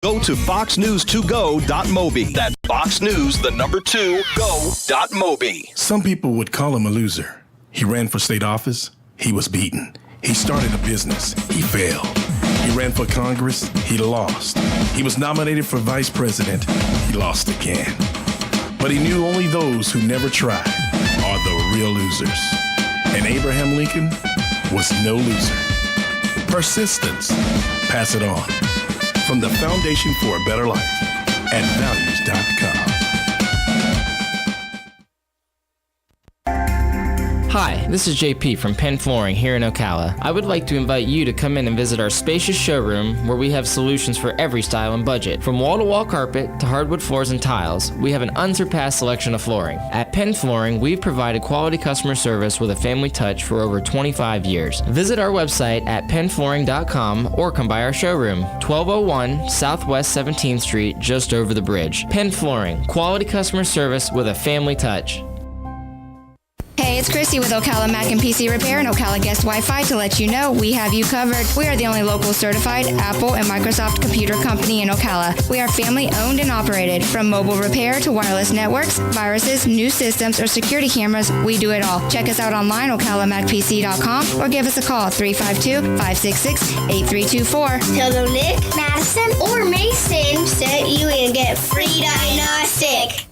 Go to foxnews2go.mobi. That's foxnews2go.mobi. Some people would call him a loser. He ran for state office. He was beaten. He started a business. He failed. He ran for Congress. He lost. He was nominated for vice president. He lost again. But he knew only those who never tried are the real losers. And Abraham Lincoln was no loser. Persistence. Pass it on. From the Foundation for a Better Life at values.com. Hi, this is JP from Penn Flooring here in Ocala. I would like to invite you to come in and visit our spacious showroom where we have solutions for every style and budget. From wall-to-wall carpet to hardwood floors and tiles, we have an unsurpassed selection of flooring. At Penn Flooring, we've provided quality customer service with a family touch for over 25 years. Visit our website at pennflooring.com or come by our showroom, 1201 Southwest 17th Street, just over the bridge. Penn Flooring, quality customer service with a family touch. Hey, it's Christy with Ocala Mac and PC Repair and Ocala Guest Wi-Fi to let you know we have you covered. We are the only local certified Apple and Microsoft computer company in Ocala. We are family owned and operated. From mobile repair to wireless networks, viruses, new systems, or security cameras, we do it all. Check us out online, ocalamacpc.com, or give us a call, 352-566-8324. Tell them Nick, Madison, or Mason sent you and get free diagnostic.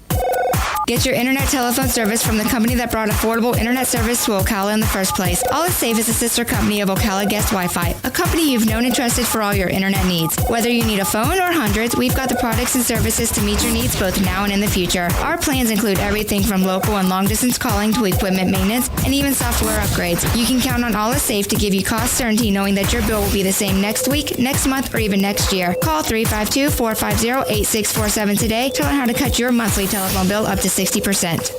Get your internet telephone service from the company that brought affordable internet service to Ocala in the first place. All Is Safe is a sister company of Ocala Guest Wi-Fi, a company you've known and trusted for all your internet needs. Whether you need a phone or hundreds, we've got the products and services to meet your needs both now and in the future. Our plans include everything from local and long-distance calling to equipment maintenance and even software upgrades. You can count on All Is Safe to give you cost certainty knowing that your bill will be the same next week, next month, or even next year. Call 352-450-8647 today to learn how to cut your monthly telephone bill up to 60%.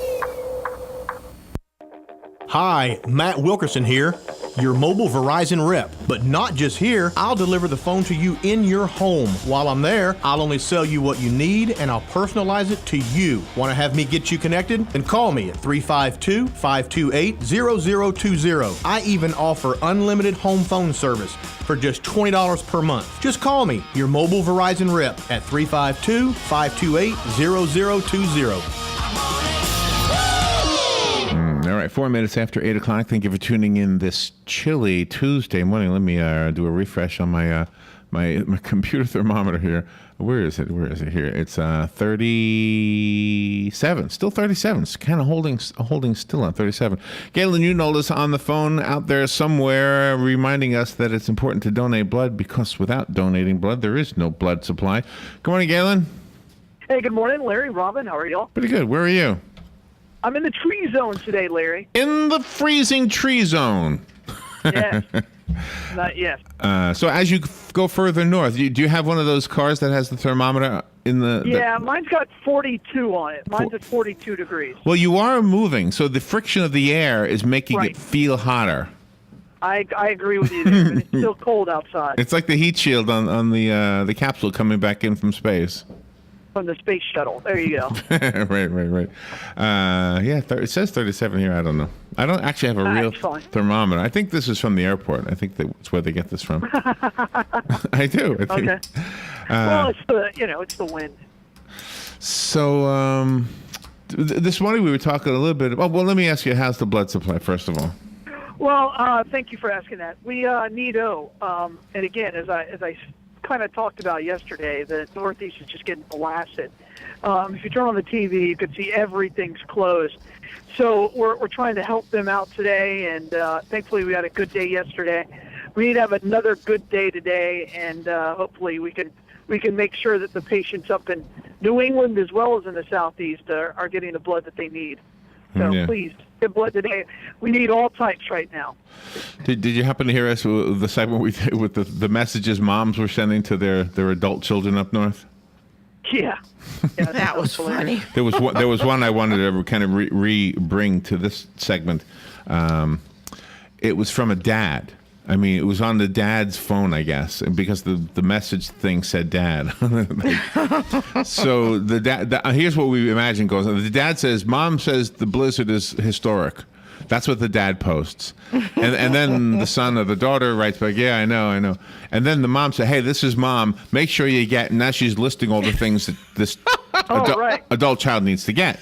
Hi, Matt Wilkerson here, your mobile Verizon rep. But not just here, I'll deliver the phone to you in your home. While I'm there, I'll only sell you what you need and I'll personalize it to you. Want to have me get you connected? Then call me at 352-528-0020. I even offer unlimited home phone service for just $20 per month. Just call me, your mobile Verizon rep, at 352-528-0020. All right, 4 minutes after 8 o'clock. Thank you for tuning in this chilly Tuesday morning. Let me do a refresh on my computer thermometer here. Where is it? Here. It's 37. Still 37. It's kind of holding still on 37. Galen, Unold is on the phone out there somewhere reminding us that it's important to donate blood because without donating blood, there is no blood supply. Good morning, Galen. Hey, good morning, Larry, Robin. How are y'all? Pretty good. Where are you? I'm in the tree zone today, Larry. In the freezing tree zone. Yes. Not yet. So as you go further north, do you have one of those cars that has the thermometer in the... Yeah, mine's got 42 on it. Mine's at 42 degrees. Well, you are moving, so the friction of the air is making it feel hotter. I agree with you there, but it's still cold outside. It's like the heat shield on the capsule coming back in from space. From the space shuttle. There you go. Right. It says 37 here. I don't know. I don't actually have a real thermometer. I think this is from the airport. I think that's where they get this from. I do. I think. Okay. Well, it's the wind. So this morning we were talking a little bit about. Well, let me ask you, how's the blood supply first of all? Well, thank you for asking that. We need and again, as I kind of talked about yesterday, the Northeast is just getting blasted. If you turn on the TV, you can see everything's closed. So we're trying to help them out today, and thankfully we had a good day yesterday. We need to have another good day today, and hopefully we can make sure that the patients up in New England as well as in the Southeast are getting the blood that they need. So please get blood today. We need all types right now. Did you happen to hear us the segment we did with the messages moms were sending to their adult children up north? Yeah, that was funny. There was one I wanted to kind of bring to this segment. It was from a dad. I mean, it was on the dad's phone, I guess, because the message thing said dad. So the dad, here's what we imagine goes on. The dad says, Mom says the blizzard is historic. That's what the dad posts. And then the son or the daughter writes back, yeah, I know. And then the mom said, hey, this is mom. Make sure you get, and now she's listing all the things that this adult child needs to get.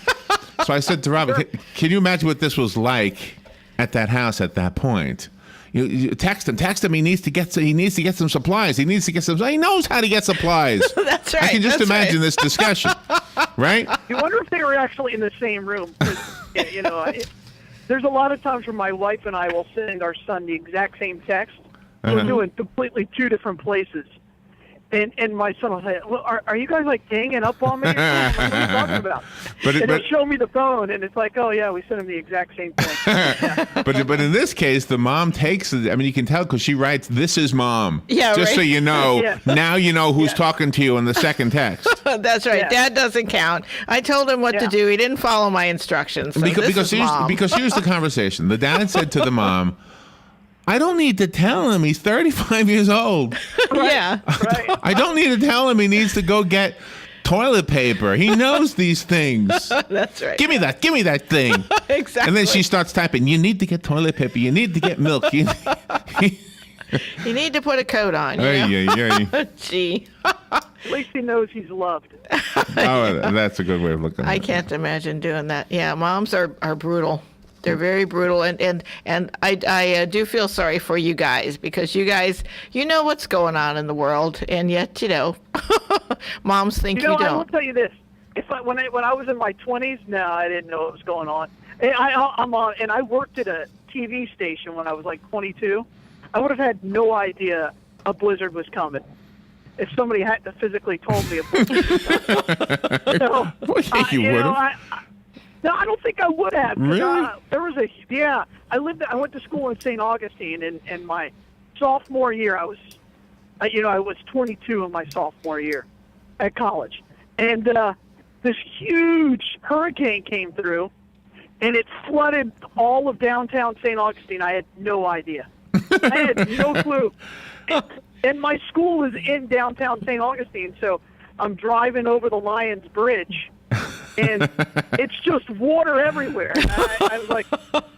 So I said to Robin, can you imagine what this was like at that house at that point? You text him. He needs to get some supplies. He knows how to get supplies. That's right. I can just imagine this discussion, right? You wonder if they were actually in the same room. There's a lot of times where my wife and I will send our son the exact same text. We'll do it in completely two different places. And my son will say, well, are you guys like ganging up on me? What are you talking about? And he'll show me the phone, and it's like, oh, yeah, we sent him the exact same thing. Yeah. But in this case, the mom takes it. I mean, you can tell because she writes, this is mom. Yeah, just right. so you know, Yeah. now you know who's talking to you in the second text. That's right. Yeah. Dad doesn't count. I told him what to do. He didn't follow my instructions. So because this is here's the conversation. The dad said to the mom, I don't need to tell him he's 35 years old. Yeah. Right. I don't need to tell him he needs to go get toilet paper. He knows these things. That's right. Give me that thing. Exactly. And then she starts typing, you need to get toilet paper. You need to get milk. You need to put a coat on. Gee. At least he knows he's loved. Oh, that's a good way of looking at it. I can't imagine doing that. Yeah, moms are brutal. They're very brutal, and I do feel sorry for you guys because you guys, you know what's going on in the world, and yet, moms think you I will don't. tell you this. When I was in my 20s, no, I didn't know what was going on. And I worked at a TV station when I was like 22. I would have had no idea a blizzard was coming if somebody had to physically told me a blizzard was coming. So, You would have. No, I don't think I would have. Really? I went to school in St. Augustine, and my sophomore year, I was 22 in my sophomore year at college, and this huge hurricane came through, and it flooded all of downtown St. Augustine. I had no idea. I had no clue. And my school is in downtown St. Augustine, so I'm driving over the Lions Bridge. And it's just water everywhere. And I was like,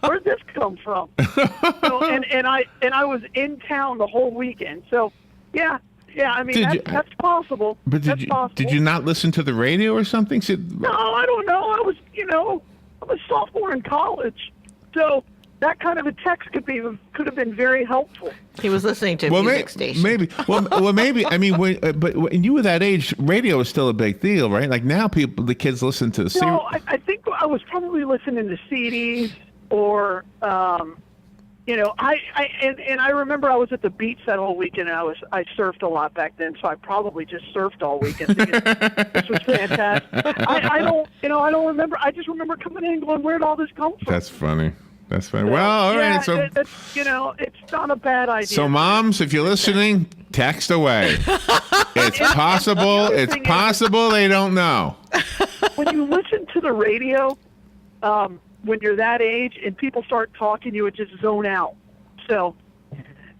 "Where'd this come from?" So, and I was in town the whole weekend. So, yeah. I mean, that's possible. But did you not listen to the radio or something? No, I don't know. I was a sophomore in college, so that kind of a text could have been very helpful. He was listening to a music station. Maybe. Well, maybe. I mean, but when you were that age, radio was still a big deal, right? Like now, the kids listen to the. No, I think I was probably listening to CDs or, I remember I was at the beach that whole weekend, and I surfed a lot back then, so I probably just surfed all weekend. This was fantastic. I don't remember. I just remember coming in and going, "Where'd all this come from?" That's funny. Well, all right. So it's not a bad idea. So, moms, if you're listening, text away. It's possible. It's possible they don't know. When you listen to the radio, when you're that age and people start talking, you would just zone out. So,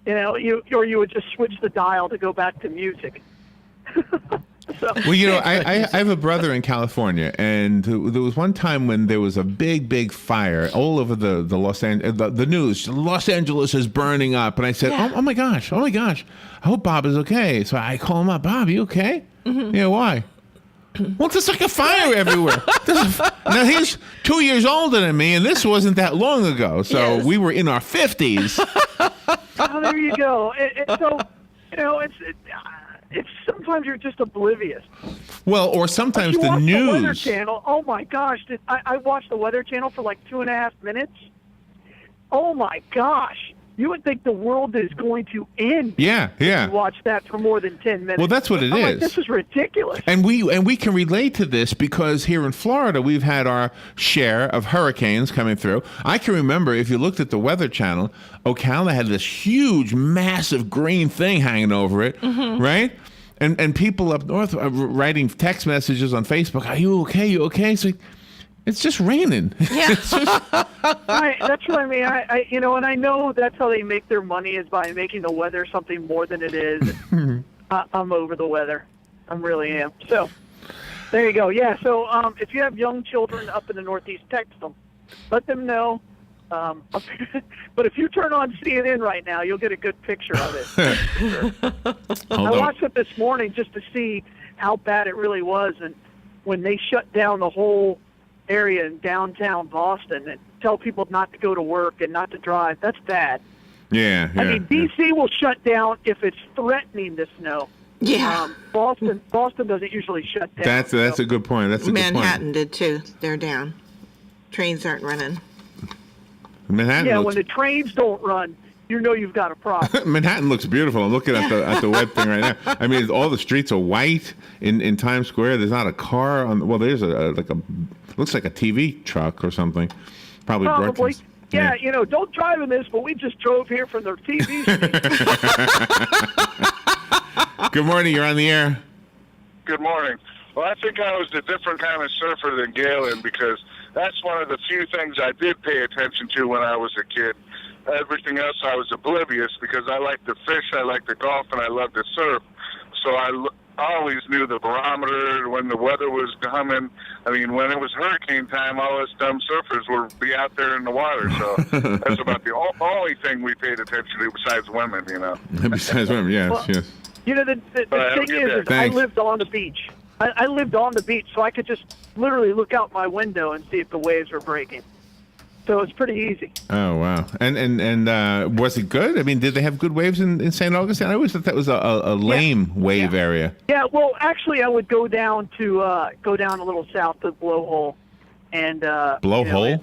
you would just switch the dial to go back to music. So, well, I have a brother in California, and there was one time when there was a big fire all over the news. Los Angeles is burning up, and I said, "Oh my gosh! I hope Bob is okay." So I call him up, "Bob, you okay?" Mm-hmm. Yeah, why? Well, there's like a fire everywhere. Now he's 2 years older than me, and this wasn't that long ago. So we were in our 50s. Oh, there you go. It's sometimes you're just oblivious. Well, or sometimes the news. The Weather Channel. Oh my gosh! I watched the Weather Channel for like 2.5 minutes. Oh my gosh! You would think the world is going to end. Yeah. If you watch that for more than 10 minutes. Well, that's what it is. Like, this is ridiculous. And we can relate to this because here in Florida we've had our share of hurricanes coming through. I can remember if you looked at the Weather Channel, Ocala had this huge, massive green thing hanging over it, right? And people up north are writing text messages on Facebook. Are you okay? You okay? It's just raining. Yeah. That's what I mean. And I know that's how they make their money is by making the weather something more than it is. I'm over the weather. I really am. So there you go. Yeah. So if you have young children up in the Northeast, text them. Let them know But if you turn on CNN right now, you'll get a good picture of it. I watched it this morning just to see how bad it really was, and when they shut down the whole area in downtown Boston and tell people not to go to work and not to drive, that's bad. Yeah. I mean, D.C. will shut down if it's threatening to snow. Yeah. Boston doesn't usually shut down. That's a good point. That's a Manhattan did too. They're down. Trains aren't running. Manhattan. Yeah, when the trains don't run, you know you've got a problem. Manhattan looks beautiful. I'm looking at the web thing right now. I mean, all the streets are white in Times Square. There's not a car on. Well, there's looks like a TV truck or something. Probably. Breakfast. Yeah, don't drive in this, but we just drove here from the TV station. Good morning. You're on the air. Good morning. Well, I think I was a different kind of surfer than Galen because that's one of the few things I did pay attention to when I was a kid. Everything else I was oblivious because I like to fish, I like to golf, and I love to surf. So I always knew the barometer when the weather was coming. I mean, when it was hurricane time, all us dumb surfers would be out there in the water. So that's about the only thing we paid attention to besides women, Besides women, yes, well, yes. The thing is I lived on the beach. I lived on the beach, so I could just literally look out my window and see if the waves were breaking. So it's pretty easy. Oh, wow. And was it good? I mean, did they have good waves in St. Augustine? I always thought that was a lame wave area. Yeah, well, actually, I would go down a little south to Blowhole. And, Blowhole?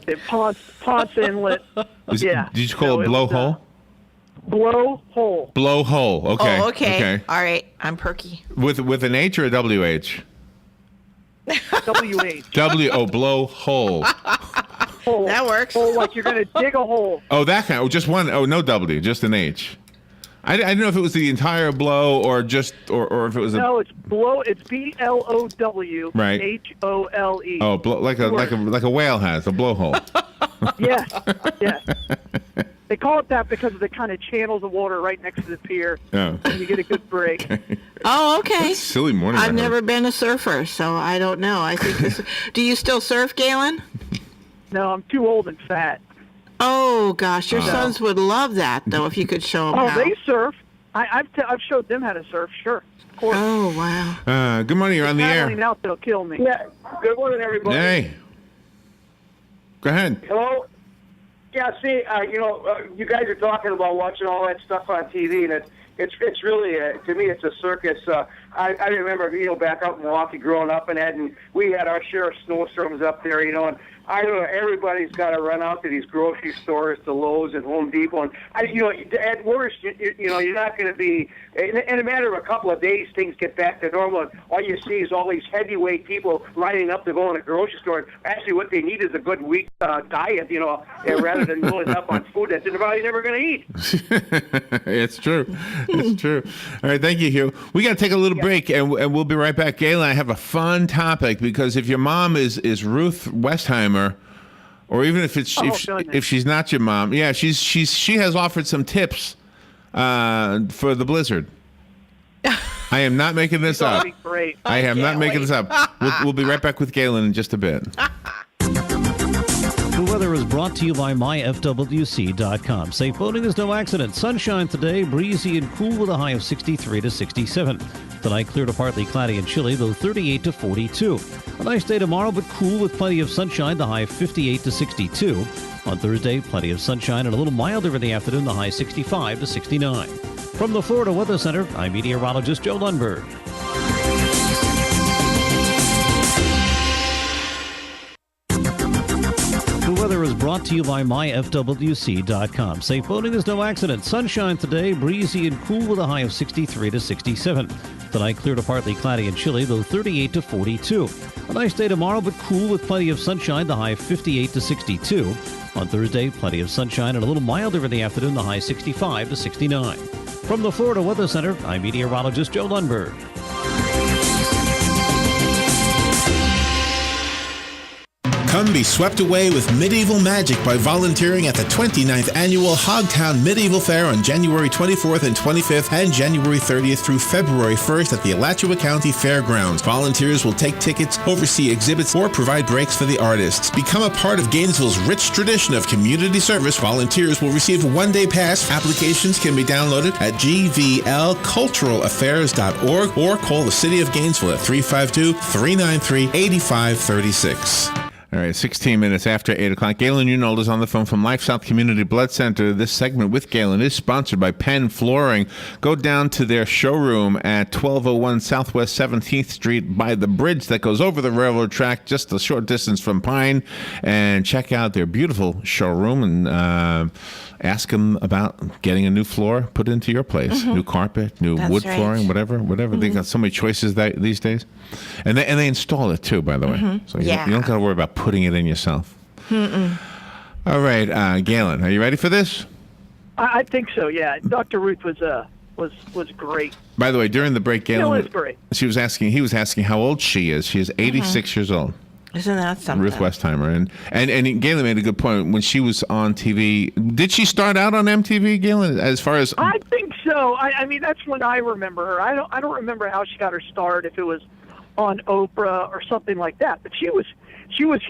Ponce Inlet. Did you call it Blowhole? Blowhole. Blowhole. Okay. Oh, okay. All right. I'm perky. With an H or a WH? WH. Blowhole. Hole. That works. Hole, like you're going to dig a hole. Oh, that kind. Oh, just one. Oh, no W, just an H. I didn't know if it was the entire blow or just or if it was a. No, it's blow. It's BLOW. Right. HOLE. Oh, like a whale has a blowhole. Yes. They call it that because of the kind of channels of water right next to the pier. Oh. And you get a good break. Oh, okay. That's silly morning. I've never been a surfer, so I don't know. I think do you still surf, Galen? No, I'm too old and fat. Oh gosh, your sons would love that though if you could show them how. Oh, they surf. I've showed them how to surf. Sure, of course. Oh wow. Good morning. You're on the air. Paddling out, they'll kill me. Yeah. Good morning, everybody. Hey. Go ahead. Hello. Yeah. See, you guys are talking about watching all that stuff on TV, and it's really to me it's a circus. I remember back out in Milwaukee growing up and we had our share of snowstorms up there, and I don't know, everybody's got to run out to these grocery stores, to Lowe's and Home Depot, and at worst, you're not going to be. In a matter of a couple of days, things get back to normal, and all you see is all these heavyweight people lining up to go in a grocery store. And actually, what they need is a good weak diet, rather than loading up on food that they're probably never going to eat. It's true. It's true. All right, thank you, Hugh. We got to take a little break, and we'll be right back. Galen, I have a fun topic because if your mom is Ruth Westheimer, or even if if she's not your mom, yeah, she has offered some tips for the blizzard. I am not making this up. Great. I am not making this up. We'll be right back with Galen in just a bit. The weather is brought to you by myfwc.com. Safe boating is no accident. Sunshine today, breezy and cool with a high of 63 to 67. Tonight, clear to partly cloudy and chilly, though 38 to 42. A nice day tomorrow, but cool with plenty of sunshine, the high of 58 to 62. On Thursday, plenty of sunshine and a little milder in the afternoon, the high 65 to 69. From the Florida Weather Center, I'm meteorologist Joe Lundberg. The weather is brought to you by myfwc.com. Safe boating is no accident. Sunshine today, breezy and cool with a high of 63 to 67. Tonight, clear to partly cloudy and chilly, though 38 to 42. A nice day tomorrow, but cool with plenty of sunshine, the high of 58 to 62. On Thursday, plenty of sunshine and a little milder in the afternoon, the high 65 to 69. From the Florida Weather Center, I'm meteorologist Joe Lundberg. Come be swept away with medieval magic by volunteering at the 29th Annual Hogtown Medieval Fair on January 24th and 25th and January 30th through February 1st at the Alachua County Fairgrounds. Volunteers will take tickets, oversee exhibits, or provide breaks for the artists. Become a part of Gainesville's rich tradition of community service. Volunteers will receive a one-day pass. Applications can be downloaded at gvlculturalaffairs.org or call the City of Gainesville at 352-393-8536. All right, 16 minutes after 8 o'clock. Galen Unold is on the phone from LifeSouth Community Blood Center. This segment with Galen is sponsored by Penn Flooring. Go down to their showroom at 1201 Southwest 17th Street by the bridge that goes over the railroad track, just a short distance from Pine, and check out their beautiful showroom and ask them about getting a new floor put into your place. New carpet, new wood flooring, whatever. They got so many choices these days. And they install it too, by the way. So you don't got to worry about putting it in yourself. All right, Galen, are you ready for this? I think so, yeah. Dr. Ruth was great. By the way, during the break, Galen, was great. he was asking how old she is. She is 86 years old. Isn't that something? Ruth Westheimer. And Galen made a good point. When she was on TV, did she start out on MTV, Galen, as far as... I think so. I mean, that's when I remember her. I don't remember how she got her start, if it was on Oprah or something like that. But she was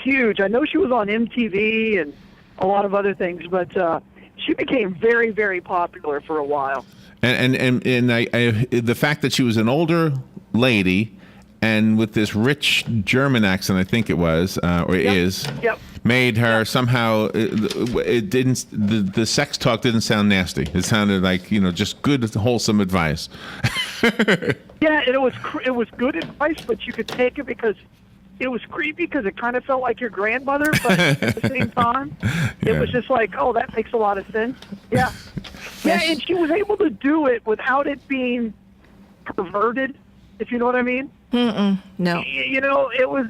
huge. I know she was on MTV and a lot of other things, but she became very, very popular for a while. And the fact that she was an older lady and with this rich German accent, I think it was, made her somehow, it didn't, the sex talk didn't sound nasty. It sounded like, just good, wholesome advice. Yeah, and it was good advice, but you could take it because it was creepy because it kind of felt like your grandmother, but at the same time, it was just like, oh, that makes a lot of sense. Yeah. Yeah, and she was able to do it without it being perverted, if you know what I mean. No. It was,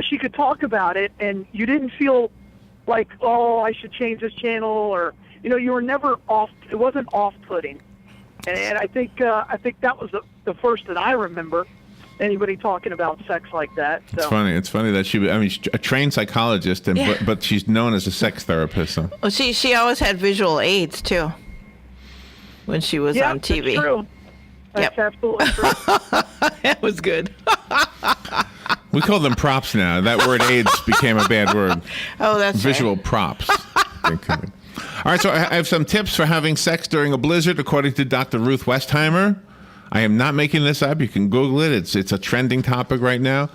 she could talk about it, and you didn't feel like, oh, I should change this channel, or, you were never off. It wasn't off-putting. And I think that was the first that I remember anybody talking about sex like that. So. It's funny that she's a trained psychologist, but she's known as a sex therapist. So. Well, she always had visual aids too when she was on TV. That's true. That's absolutely true. That was good. We call them props now. That word AIDS became a bad word. Oh, that's visual right. props. All right, so I have some tips for having sex during a blizzard, according to Dr. Ruth Westheimer. I am not making this up. You can Google it. It's a trending topic right now.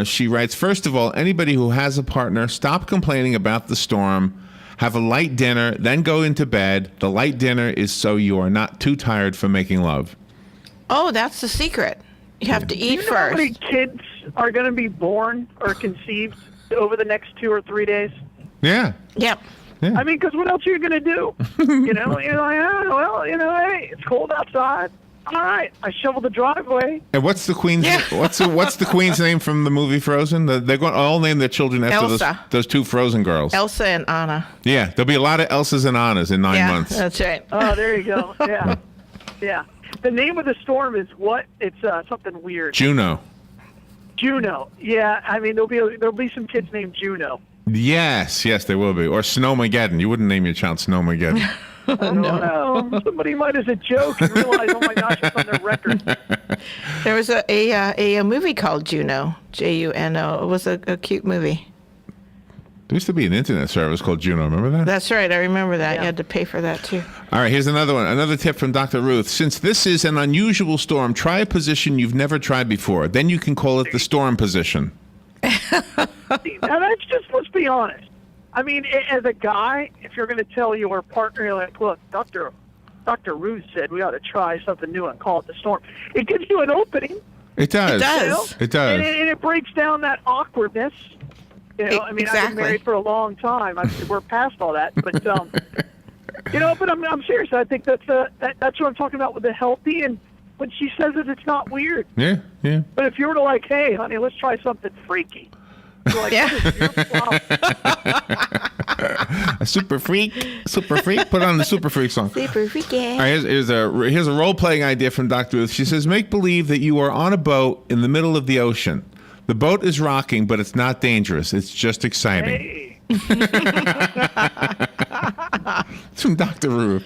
She writes, first of all, anybody who has a partner, stop complaining about the storm. Have a light dinner, then go into bed. The light dinner is so you are not too tired for making love. Oh, that's the secret. You have to eat first. first. How many kids are going to be born or conceived over the next 2 or 3 days? Yeah. Yep. Yeah. I mean, because what else are you going to do? You're like, hey, it's cold outside. All right, I shoveled the driveway. And what's the queen's? What's the queen's name from the movie Frozen? They're going to all name their children after those two Frozen girls. Elsa and Anna. Yeah, there'll be a lot of Elsas and Annas in 9 months. That's right. Oh, there you go. Yeah, yeah. The name of the storm is what? It's something weird. Juno. Yeah, I mean there'll be some kids named Juno. Yes, there will be. Or Snowmageddon. You wouldn't name your child Snowmageddon. I don't know. Somebody might as a joke and realize, oh my gosh, it's on their record. There was a movie called Juno, Juno. It was a cute movie. There used to be an internet service called Juno. Remember that? That's right. I remember that. You had to pay for that too. All right, here's another one. Another tip from Dr. Ruth. Since this is an unusual storm, try a position you've never tried before. Then you can call it the storm position. Now that's just, let's be honest. I mean, as a guy, if you're going to tell your partner, you're like, look, Dr. Ruth said we ought to try something new and call it the storm. It gives you an opening. It does. It does. And it breaks down that awkwardness. I mean, I've been married for a long time. We're past all that. But, but I'm serious. I think that's what I'm talking about with the healthy. And when she says it, it's not weird. Yeah. But if you were to like, hey, honey, let's try something freaky. Like, a super freak. Put on the super freak song. Super freaky. All right, here's a role playing idea from Dr. Ruth. She says, make believe that you are on a boat in the middle of the ocean. The boat is rocking, but it's not dangerous. It's just exciting. Hey. It's from Dr. Ruth.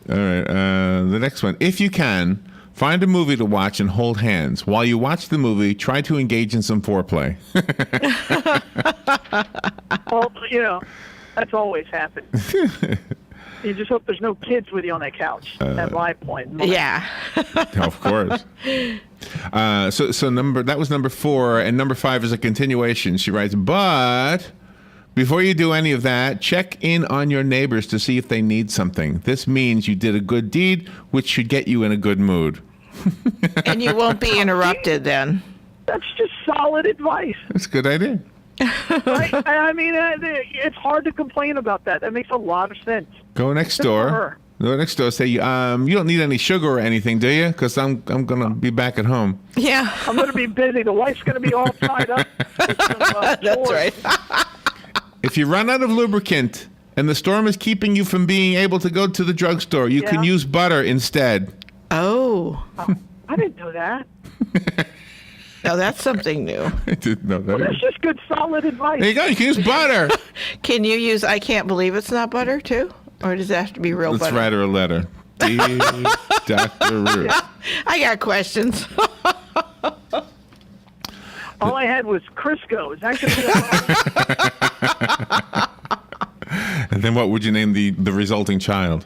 All right. The next one. If you can, find a movie to watch and hold hands. While you watch the movie, try to engage in some foreplay. Well, that's always happened. You just hope there's no kids with you on that couch. At my point. Yeah. Of course. So that was number 4, and number 5 is a continuation. She writes, but before you do any of that, check in on your neighbors to see if they need something. This means you did a good deed, which should get you in a good mood. And you won't be interrupted then. That's just solid advice. That's a good idea. Right? I mean, it's hard to complain about that. That makes a lot of sense. Go next door. Go next door. Say, you don't need any sugar or anything, do you? Because I'm going to be back at home. Yeah. I'm going to be busy. The wife's going to be all tied up. That's right. If you run out of lubricant and the storm is keeping you from being able to go to the drugstore, you can use butter instead. Oh. I didn't know that. No, that's something new. I didn't know that. Well, that's just good, solid advice. There you go. You can use butter. Can you use I can't believe it's not butter, too? Or does it have to be real Let's butter? write her a letter. Dear Dr. Ruth. I got questions. All I had was Crisco. Is that going to And then what would you name the resulting child?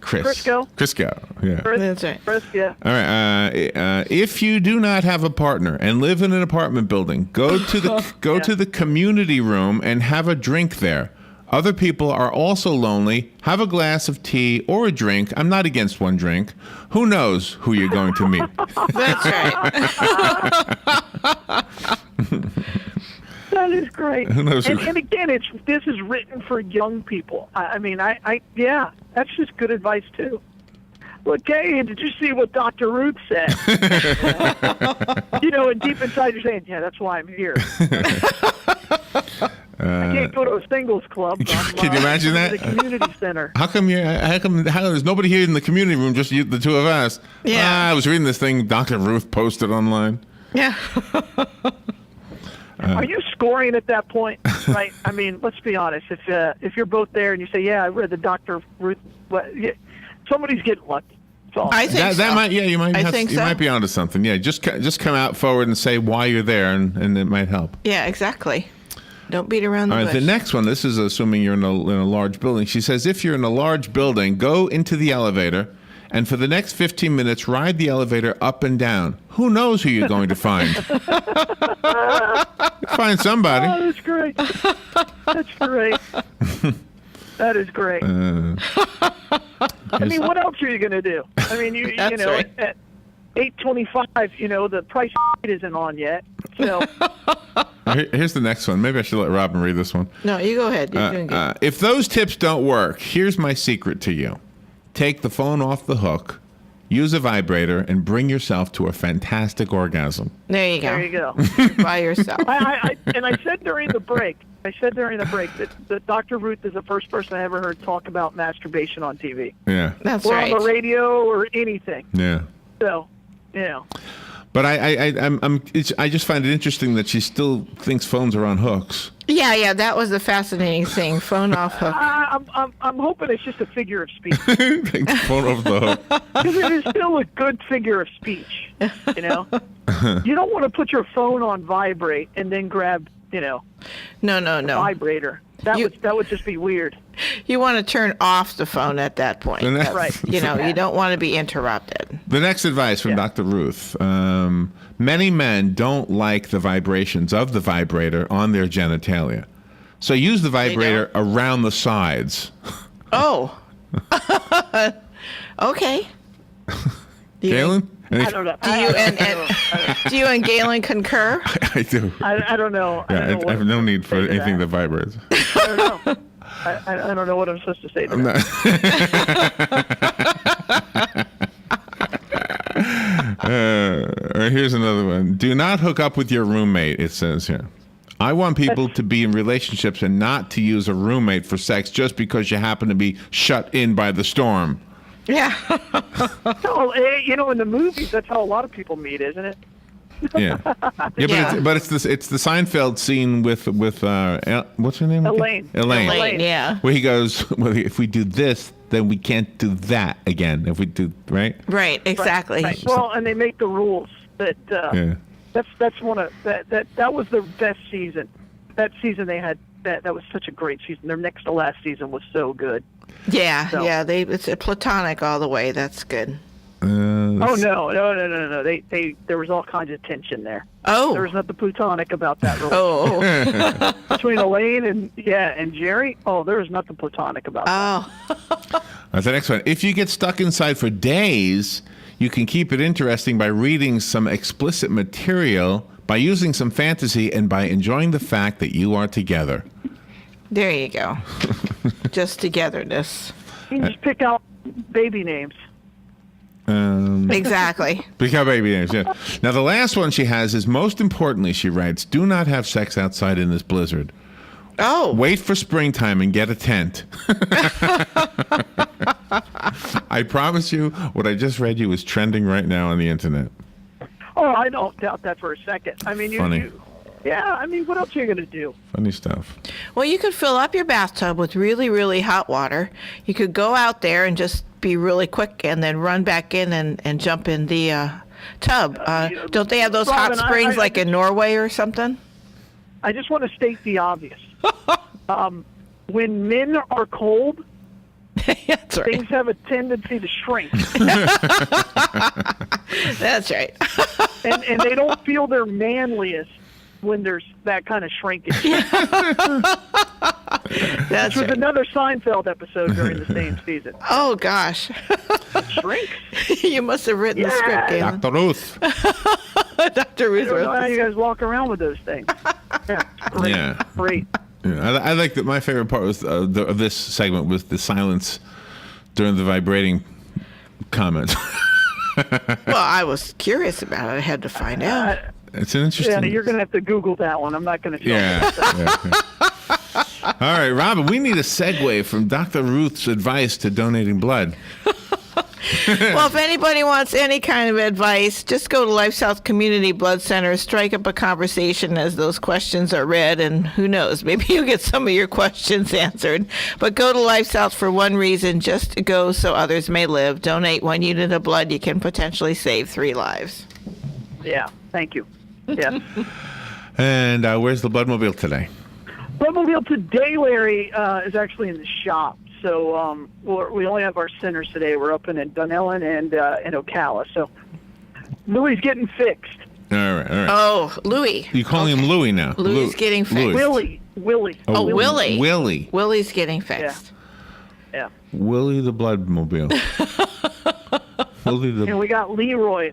Crisco. Crisco, yeah. That's right. Yeah. All right. If you do not have a partner and live in an apartment building, go to the community room and have a drink there. Other people are also lonely. Have a glass of tea or a drink. I'm not against one drink. Who knows who you're going to meet? That's right. That is great. Who knows who- And again, this is written for young people. I mean, yeah, that's just good advice too. Look, hey, did you see what Dr. Ruth said? And deep inside you're saying, yeah, that's why I'm here. I can't go to a singles club. Can you imagine that? The community center. How come there's nobody here in the community room, just the two of us? Yeah. I was reading this thing Dr. Ruth posted online. Yeah. Are you scoring at that point? Right? I mean, let's be honest. If you're both there and you say, yeah, I read the Dr. Ruth, somebody's getting lucky. I think so. That might, yeah, you might. I think you so. might be onto something. Yeah, just come out forward and say why you're there, and it might help. Yeah, exactly. Don't beat around the All bush. right, the next one. This is assuming you're in a large building. She says, if you're in a large building, go into the elevator, and for the next 15 minutes, ride the elevator up and down. Who knows who you're going to find? Find somebody. Oh, that's great. That's great. That is great. I mean, what else are you going to do? I mean, you know, right. at 8:25, the price isn't on yet. So Here's the next one. Maybe I should let Robin read this one. No, you go ahead. You're doing good. If those tips don't work, here's my secret to you. Take the phone off the hook, use a vibrator, and bring yourself to a fantastic orgasm. There you go. there you go. By yourself. I said during the break that Dr. Ruth is the first person I ever heard talk about masturbation on TV. Yeah. That's or right. on the radio or anything. Yeah. So, But I just find it interesting that she still thinks phones are on hooks. Yeah, that was the fascinating thing. Phone off hook. I'm hoping it's just a figure of speech. Take the phone off the hook. Because it is still a good figure of speech, You don't want to put your phone on vibrate and then grab, No. vibrator. That would just be weird. You want to turn off the phone at that point. Right. You don't want to be interrupted. The next advice from Dr. Ruth. Many men don't like the vibrations of the vibrator on their genitalia. So use the vibrator around the sides. Oh. Okay. Galen? I don't know. Do you and Galen concur? I do. I don't know. I have no need for anything that vibrates. I don't know. I don't know what I'm supposed to say to that. Here's another one. Do not hook up with your roommate, it says here. I want people to be in relationships and not to use a roommate for sex just because you happen to be shut in by the storm. Yeah. So, in the movies, that's how a lot of people meet, isn't it? Yeah, but it's the Seinfeld scene with what's her name? Elaine. Elaine, yeah. Where he goes, well, if we do this, then we can't do that again. If we do right. Right. Exactly. Right. Well, and they make the rules that. That's one of that was their best season. That season they had that was such a great season. Their next to last season was so good. Yeah, it's platonic all the way. That's good. Oh no! There was all kinds of tension there. Oh, there was nothing platonic about that. Oh, between Elaine and Jerry. Oh, there was nothing platonic about that. That's the next one. If you get stuck inside for days, you can keep it interesting by reading some explicit material, by using some fantasy, and by enjoying the fact that you are together. There you go. Just togetherness. You can just pick out baby names. Exactly. Pick out baby names, yeah. Now, the last one she has is, most importantly, she writes, do not have sex outside in this blizzard. Oh. Wait for springtime and get a tent. I promise you, what I just read you is trending right now on the internet. Oh, I don't doubt that for a second. I mean, Funny. What else are you going to do? Funny stuff. Well, you could fill up your bathtub with really, really hot water. You could go out there and just be really quick and then run back in and jump in the tub. Don't they have those hot springs like in Norway or something? I just want to state the obvious. When men are cold, That's right. Things have a tendency to shrink. That's right. and they don't feel their manliest when there's that kind of shrinkage. That's Which was another Seinfeld episode during the same season. Oh, gosh. Shrinks? You must have written the script, Galen. Dr. Ruth. Dr. Ruth. I don't know how you guys walk around with those things. Yeah, great. Yeah. Great. Yeah, I like that. My favorite part was of this segment was the silence during the vibrating comment. Well, I was curious about it. I had to find out. It's an interesting. Yeah, you're going to have to Google that one. I'm not going to show you. Yeah. All right, Robin, we need a segue from Dr. Ruth's advice to donating blood. Well, if anybody wants any kind of advice, just go to LifeSouth Community Blood Center, strike up a conversation as those questions are read, and who knows, maybe you'll get some of your questions answered. But go to LifeSouth for one reason, just go so others may live. Donate 1 unit of blood. You can potentially save 3 lives. Yeah, thank you. Yeah. And where's the Bloodmobile today? Bloodmobile today, Larry, is actually in the shop. So we only have our centers today. We're up in Dunellen and in Ocala. So Louie's getting fixed. All right. Oh, Louie. You call him Louie now. Louie's getting fixed. Willie. Oh, Willie. Willie. Willie's getting fixed. Yeah. Willie the Bloodmobile. And we got Leroy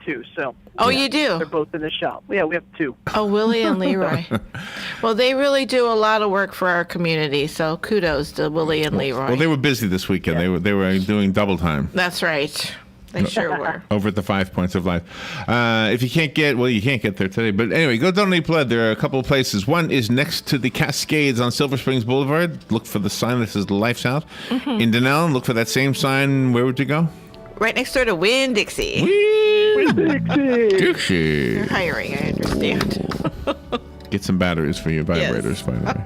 too. So. Oh, you do? They're both in the shop. Yeah, we have 2. Oh, Willie and Leroy. Well, they really do a lot of work for our community. So kudos to Willie and Leroy. Well, they were busy this weekend. Yeah. They were doing double time. That's right. They sure were. Over at the 5 Points of Life. If you can't get, you can't get there today. But anyway, go donate blood. There are a couple of places. One is next to the Cascades on Silver Springs Boulevard. Look for the sign that says LifeSouth. Mm-hmm. In Dunellen, look for that same sign. Where would you go? Right next door to Winn-Dixie. Dixie. You're hiring, I understand. Get some batteries for your vibrators, by the way.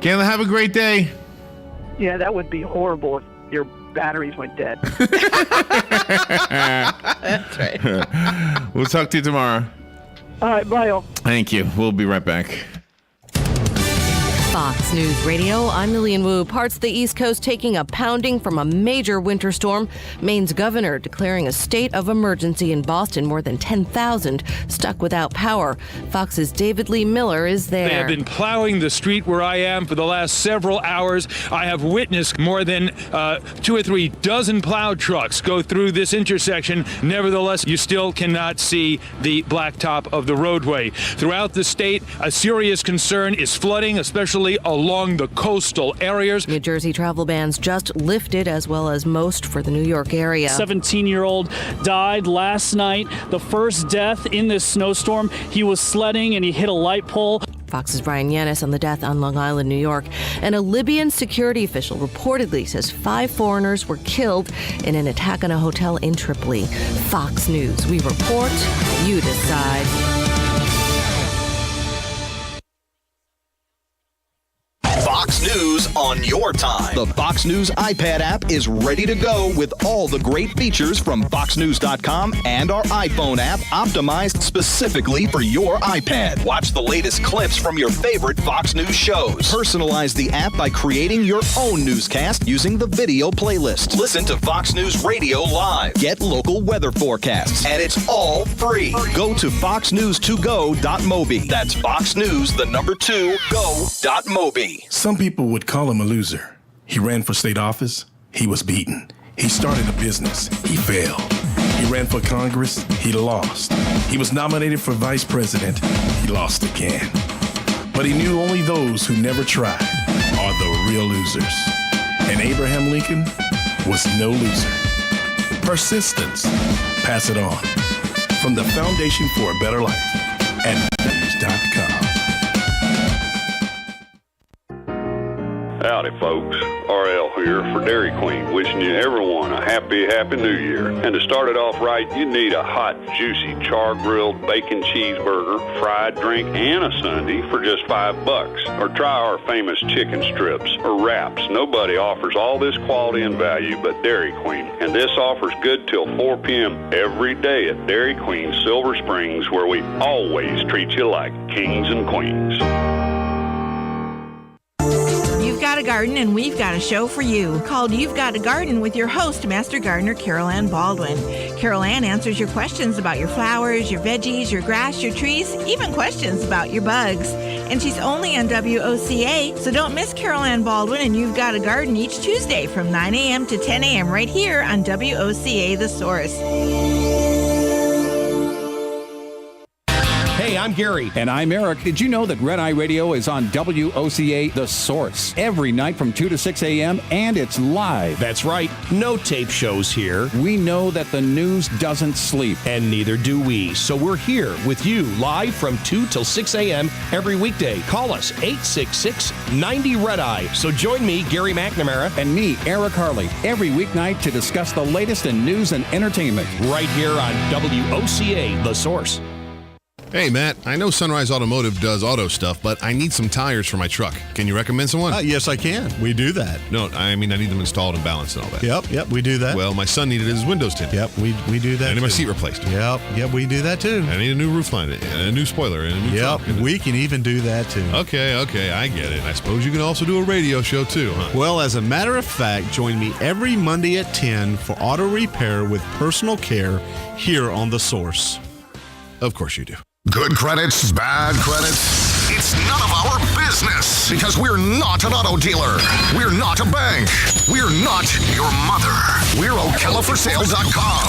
Galen, have a great day. Yeah, that would be horrible if your batteries went dead. That's right. We'll talk to you tomorrow. All right, bye, all. Thank you. We'll be right back. Fox News Radio, I'm Lillian Wu. Parts of the East Coast taking a pounding from a major winter storm. Maine's governor declaring a state of emergency in Boston. More than 10,000 stuck without power. Fox's David Lee Miller is there. They have been plowing the street where I am for the last several hours. I have witnessed more than 2 or 3 dozen plow trucks go through this intersection. Nevertheless, you still cannot see the blacktop of the roadway. Throughout the state, a serious concern is flooding, especially along the coastal areas. New Jersey travel bans just lifted, as well as most for the New York area. 17-year-old died last night, the first death in this snowstorm. He was sledding and he hit a light pole. Fox's Brian Yanis on the death on Long Island, New York. And a Libyan security official reportedly says 5 foreigners were killed in an attack on a hotel in Tripoli. Fox News. We report, you decide. Fox News on your time. The Fox News iPad app is ready to go with all the great features from FoxNews.com and our iPhone app optimized specifically for your iPad. Watch the latest clips from your favorite Fox News shows. Personalize the app by creating your own newscast using the video playlist. Listen to Fox News Radio live. Get local weather forecasts. And it's all free. Go to foxnews2go.mobi. That's Fox News, the number 2, go.mobi. Some people would call him a loser. He ran for state office. He was beaten. He started a business. He failed. He ran for Congress. He lost. He was nominated for vice president. He lost again. But he knew only those who never tried are the real losers. And Abraham Lincoln was no loser. Persistence. Pass it on. From the Foundation for a Better Life at news.com. Howdy, folks. RL here for Dairy Queen, wishing you everyone a happy New Year. And to start it off right, you need a hot, juicy, char-grilled bacon cheeseburger, fried drink, and a sundae for just $5. Or try our famous chicken strips or wraps. Nobody offers all this quality and value but Dairy Queen. And this offer's good till 4 p.m. every day at Dairy Queen, Silver Springs, where we always treat you like kings and queens. You've got a garden and we've got a show for you called You've Got a Garden with your host, Master Gardener Carol Ann Baldwin. Carol Ann answers your questions about your flowers, your veggies, your grass, your trees, even questions about your bugs. And she's only on WOCA, so don't miss Carol Ann Baldwin and You've Got a Garden each Tuesday from 9 a.m. to 10 a.m. right here on WOCA The Source. Hey, I'm Gary. And I'm Eric. Did you know that Red Eye Radio is on WOCA The Source every night from 2 to 6 a.m. and it's live? That's right. No tape shows here. We know that the news doesn't sleep. And neither do we. So we're here with you live from 2 till 6 a.m. every weekday. Call us 866-90-RED-EYE. So join me, Gary McNamara. And me, Eric Harley, every weeknight to discuss the latest in news and entertainment. Right here on WOCA The Source. Hey, Matt, I know Sunrise Automotive does auto stuff, but I need some tires for my truck. Can you recommend someone? Yes, I can. We do that. No, I mean, I need them installed and balanced and all that. Yep, we do that. Well, my son needed his windows tinted. Yep, we do that. I need my seat replaced. Yep, we do that too. I need a new roof line, and a new spoiler, and a new truck. We can even do that too. Okay, I get it. I suppose you can also do a radio show too, huh? Well, as a matter of fact, join me every Monday at 10 for auto repair with personal care here on The Source. Of course you do. Good credits, bad credits. It's none of our business because we're not an auto dealer. We're not a bank. We're not your mother. We're OcalaForSale.com.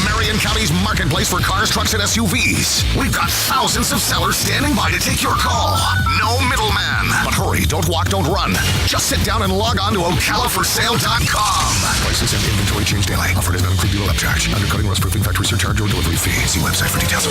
Marion County's marketplace for cars, trucks, and SUVs. We've got thousands of sellers standing by to take your call. No middleman. But hurry, don't walk, don't run. Just sit down and log on to OcalaForSale.com. Prices and inventory change daily. Offer does not include dealer upcharge. Undercutting, rust-proofing, factory surcharge, or delivery fee. See website for details.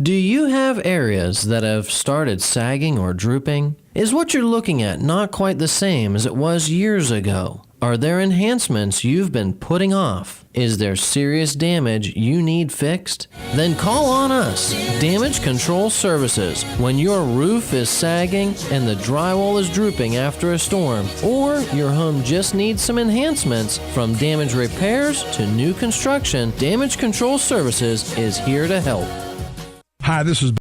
Do you have areas that have started sagging or drooping? Is what you're looking at not quite the same as it was years ago? Are there enhancements you've been putting off? Is there serious damage you need fixed? Then call on us, Damage Control Services. When your roof is sagging and the drywall is drooping after a storm, or your home just needs some enhancements, from damage repairs to new construction, Damage Control Services is here to help. Hi, this is